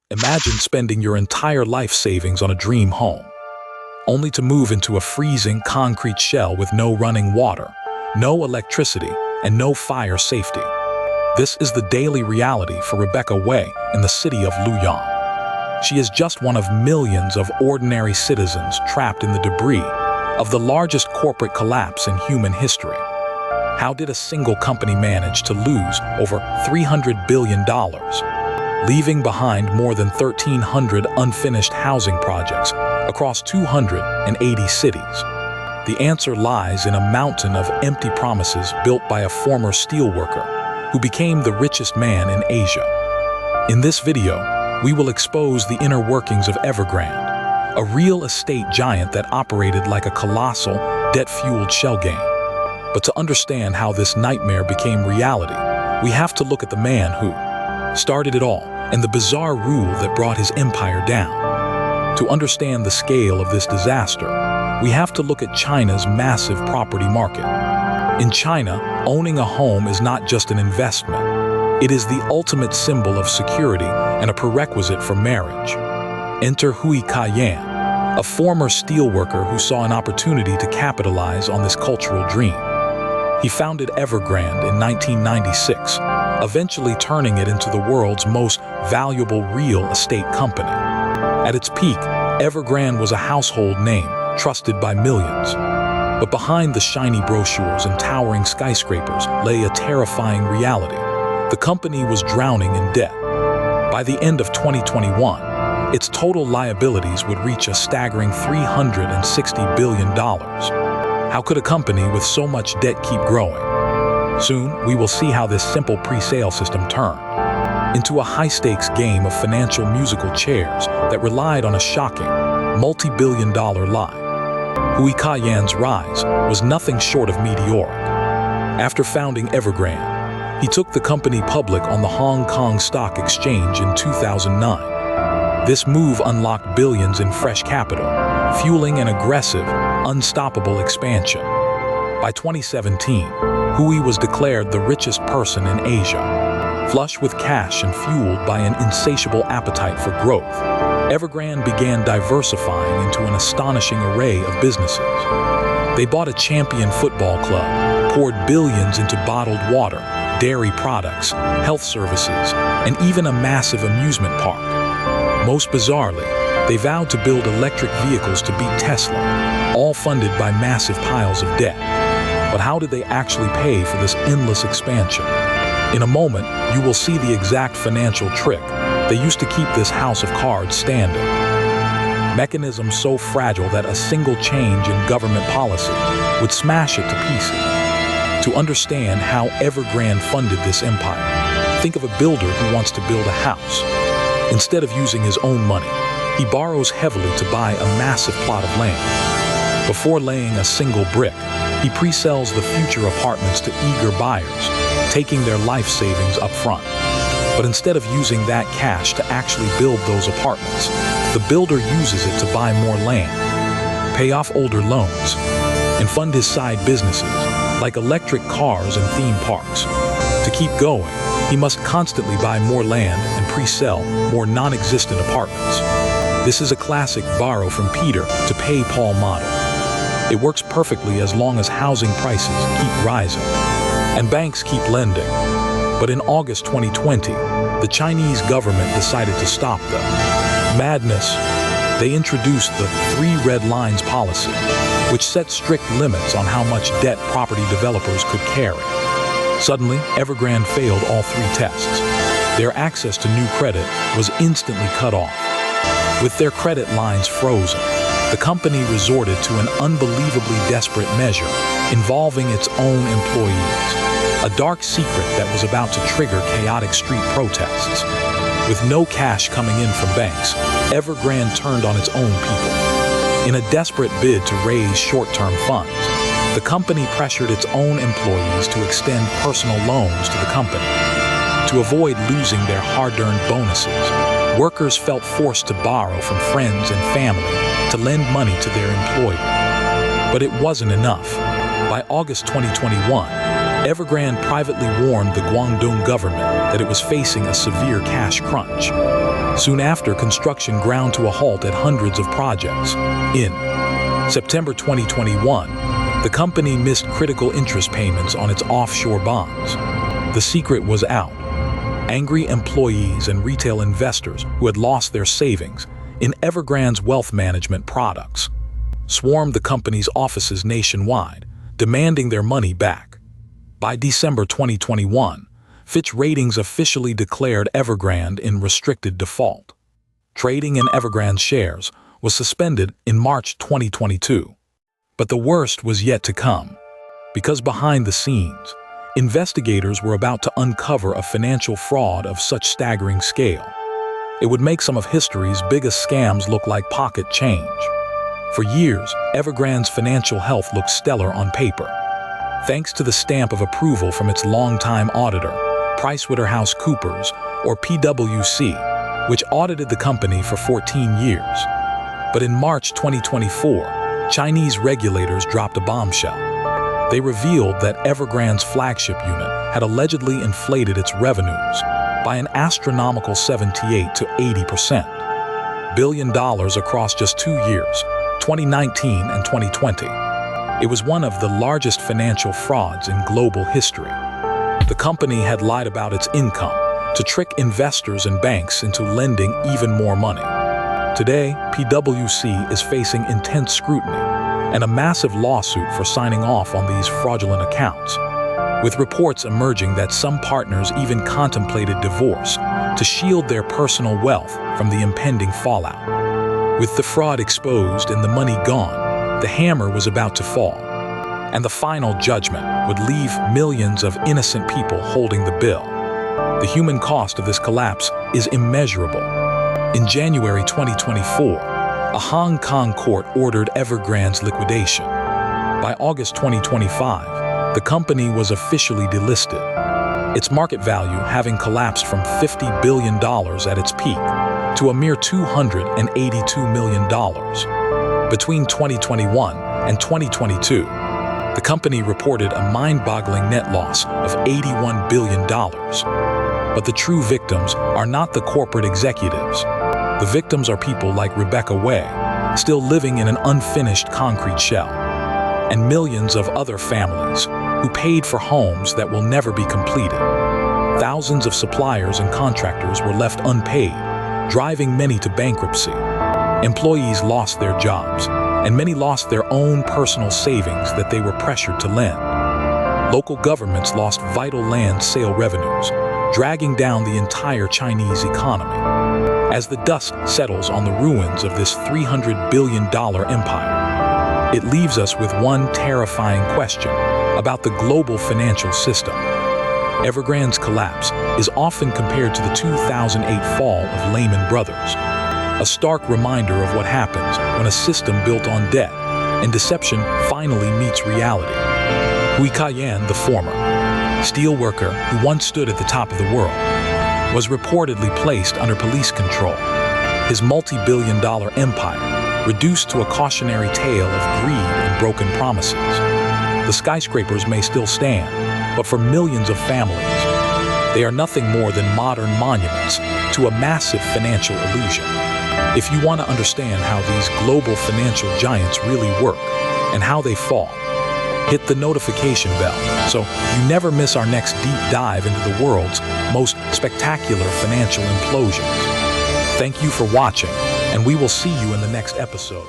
Imagine spending your entire life savings on a dream home, only to move into a freezing concrete shell with no running water, no electricity, and no fire safety. This is the daily reality for Rebecca Wei in the city of Luoyang. She is just one of millions of ordinary citizens trapped in the debris of the largest corporate collapse in human history. How did a single company manage to lose over $300 billion, leaving behind more than 1,300 unfinished housing projects across 280 cities? The answer lies in a mountain of empty promises built by a former steelworker who became the richest man in Asia. In this video, we will expose the inner workings of Evergrande, a real estate giant that operated like a colossal, debt-fueled shell game. But to understand how this nightmare became reality, we have to look at the man who started it all and the bizarre rule that brought his empire down. To understand the scale of this disaster, we have to look at China's massive property market. In China, owning a home is not just an investment. It is the ultimate symbol of security and a prerequisite for marriage. Enter Hui Ka Yan, a former steelworker who saw an opportunity to capitalize on this cultural dream. He founded Evergrande in 1996, eventually turning it into the world's most valuable real estate company. At its peak, Evergrande was a household name, trusted by millions. But behind the shiny brochures and towering skyscrapers lay a terrifying reality. The company was drowning in debt. By the end of 2021, its total liabilities would reach a staggering $360 billion. How could a company with so much debt keep growing? Soon, we will see how this simple pre-sale system turned into a high-stakes game of financial musical chairs that relied on a shocking, multi-billion-dollar lie. Hui Ka Yan's rise was nothing short of meteoric. After founding Evergrande, he took the company public on the Hong Kong Stock Exchange in 2009. This move unlocked billions in fresh capital, fueling an aggressive, unstoppable expansion. By 2017, Hui was declared the richest person in Asia. Flush with cash and fueled by an insatiable appetite for growth, Evergrande began diversifying into an astonishing array of businesses. They bought a champion football club, poured billions into bottled water, dairy products, health services, and even a massive amusement park. Most bizarrely, they vowed to build electric vehicles to beat Tesla, all funded by massive piles of debt. But how did they actually pay for this endless expansion? In a moment, you will see the exact financial trick they used to keep this house of cards standing. Mechanism so fragile that a single change in government policy would smash it to pieces. To understand how Evergrande funded this empire, think of a builder who wants to build a house. Instead of using his own money, he borrows heavily to buy a massive plot of land. Before laying a single brick, he pre-sells the future apartments to eager buyers, taking their life savings up front. But instead of using that cash to actually build those apartments, the builder uses it to buy more land, pay off older loans, and fund his side businesses, like electric cars and theme parks. To keep going, he must constantly buy more land and pre-sell more non-existent apartments. This is a classic borrow from Peter to pay Paul model. It works perfectly as long as housing prices keep rising and banks keep lending. But in August 2020, the Chinese government decided to stop them. Madness. They introduced the 3 red lines policy, which set strict limits on how much debt property developers could carry. Suddenly, Evergrande failed all 3 tests. Their access to new credit was instantly cut off. With their credit lines frozen, the company resorted to an unbelievably desperate measure involving its own employees, a dark secret that was about to trigger chaotic street protests. With no cash coming in from banks, Evergrande turned on its own people. In a desperate bid to raise short-term funds, the company pressured its own employees to extend personal loans to the company. To avoid losing their hard-earned bonuses, workers felt forced to borrow from friends and family to lend money to their employer. But it wasn't enough. By August 2021, Evergrande privately warned the Guangdong government that it was facing a severe cash crunch. Soon after, construction ground to a halt at hundreds of projects. In September 2021, the company missed critical interest payments on its offshore bonds. The secret was out. Angry employees and retail investors who had lost their savings in Evergrande's wealth management products swarmed the company's offices nationwide, demanding their money back. By December 2021, Fitch Ratings officially declared Evergrande in restricted default. Trading in Evergrande shares was suspended in March 2022. But the worst was yet to come, because behind the scenes, investigators were about to uncover a financial fraud of such staggering scale. It would make some of history's biggest scams look like pocket change. For years, Evergrande's financial health looked stellar on paper. Thanks to the stamp of approval from its longtime auditor, PricewaterhouseCoopers, or PwC, which audited the company for 14 years. But in March 2024, Chinese regulators dropped a bombshell. They revealed that Evergrande's flagship unit had allegedly inflated its revenues by an astronomical 78 to 80%. $1 billion across just 2 years, 2019 and 2020. It was one of the largest financial frauds in global history. The company had lied about its income to trick investors and banks into lending even more money. Today, PwC is facing intense scrutiny and a massive lawsuit for signing off on these fraudulent accounts, with reports emerging that some partners even contemplated divorce to shield their personal wealth from the impending fallout. With the fraud exposed and the money gone, the hammer was about to fall, and the final judgment would leave millions of innocent people holding the bill. The human cost of this collapse is immeasurable. In January 2024, a Hong Kong court ordered Evergrande's liquidation. By August 2025, the company was officially delisted, its market value having collapsed from $50 billion at its peak to a mere $282 million. Between 2021 and 2022, the company reported a mind-boggling net loss of $81 billion. But the true victims are not the corporate executives. The victims are people like Rebecca Way, still living in an unfinished concrete shell, and millions of other families who paid for homes that will never be completed. Thousands of suppliers and contractors were left unpaid, driving many to bankruptcy. Employees lost their jobs, and many lost their own personal savings that they were pressured to lend. Local governments lost vital land sale revenues, dragging down the entire Chinese economy. As the dust settles on the ruins of this $300 billion empire, it leaves us with one terrifying question about the global financial system. Evergrande's collapse is often compared to the 2008 fall of Lehman Brothers, a stark reminder of what happens when a system built on debt and deception finally meets reality. Hui Ka Yan, the former steelworker who once stood at the top of the world, was reportedly placed under police control. His multi-billion-dollar empire reduced to a cautionary tale of greed and broken promises. The skyscrapers may still stand, but for millions of families, they are nothing more than modern monuments to a massive financial illusion. If you want to understand how these global financial giants really work and how they fall, hit the notification bell so you never miss our next deep dive into the world's most spectacular financial implosions. Thank you for watching, and we will see you in the next episode.